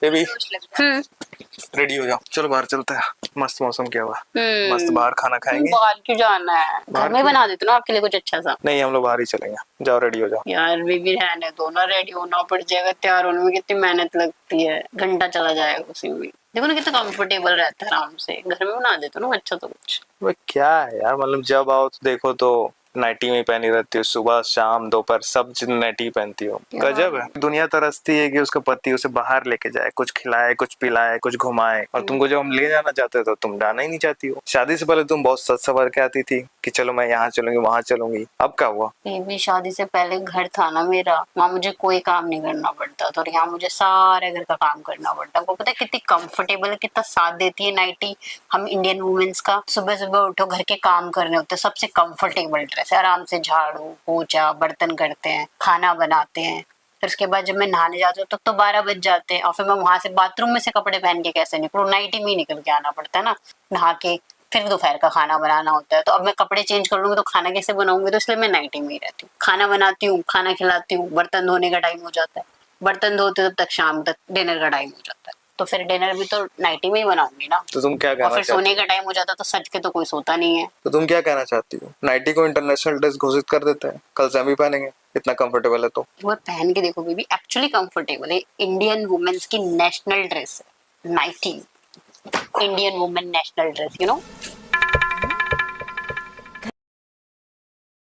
Baby ready हो जाओ, चलो बाहर चलते हैं। मस्त मौसम क्या हुआ, मस्त बाहर खाना खाएंगे। बाहर क्यों जाना है, घर में बना देते ना आपके लिए कुछ अच्छा सा। नहीं हम लोग बाहर ही चलेंगे, जाओ रेडी हो जाओ। यार बेबी रहने दो ना, रेडी होना पड़ जाएगा, तैयार होने में कितनी मेहनत लगती है, घंटा चला जाएगा उसी में। देखो ना कितना कंफर्टेबल रहता है, आराम से घर में बना देते ना अच्छा तो कुछ। वो क्या है यार, मतलब जब आओ तो देखो तो नाइटी में पहनी रहती हो, सुबह शाम दोपहर सब नाइटी पहनती हो। गजब है, दुनिया तरसती है कि उसका पति उसे बाहर लेके जाए, कुछ खिलाए, कुछ पिलाए, कुछ घुमाए, और तुमको जब हम ले जाना चाहते तो तुम जाना ही नहीं चाहती हो। शादी से पहले तुम बहुत सच सवर के आती थी कि चलो मैं यहाँ चलूंगी वहां चलूंगी, अब क्या हुआ? बेबी शादी से पहले घर था ना मेरा, वहाँ मुझे कोई काम नहीं करना पड़ता था, और यहाँ मुझे सारे घर का काम करना पड़ता है। आपको पता है कितनी कंफर्टेबल है, कितना साथ देती है नाइटी हम इंडियन वुमेन्स का। सुबह सुबह उठो, घर के काम करने होते हैं, सबसे कंफर्टेबल ड्रेस है, आराम से झाड़ू पोछा बर्तन करते हैं, खाना बनाते हैं। फिर उसके बाद जब मैं नहाने जाती हूँ तो 12 बज जाते हैं, और फिर मैं वहां से बाथरूम में से कपड़े पहन के कैसे निकलूं, नाइटी में ही निकल के आना पड़ता है ना नहा के। फिर दोपहर का खाना बनाना होता है, तो अब मैं कपड़े चेंज कर लूंगी तो खाना कैसे बनाऊंगी, तो इसलिए मैं नाइटी में ही रहती हूँ। खाना बनाती हूँ, खाना खिलाती हूँ, बर्तन धोने का टाइम हो जाता है, बर्तन धोते तब तक शाम तक डिनर का टाइम हो जाता है, तो फिर डिनर भी तो नाइटी में ही बनाऊंगी ना। तो तुम क्या और कहना फिर चाहती सोने का टाइम हो जाता है, तो सच के तो कोई सोता नहीं है। तो तुम क्या कहना चाहती हो? नाइटी को इंटरनेशनल ड्रेस घोषित कर देते हैं, कल से हम भी पहनेंगे, इतना कंफर्टेबल है तो। वो पहन के देखो बेबी, एक्चुअली कंफर्टेबल है, इंडियन वुमेन्स की नेशनल ड्रेस है nighty, Indian women national dress, you no.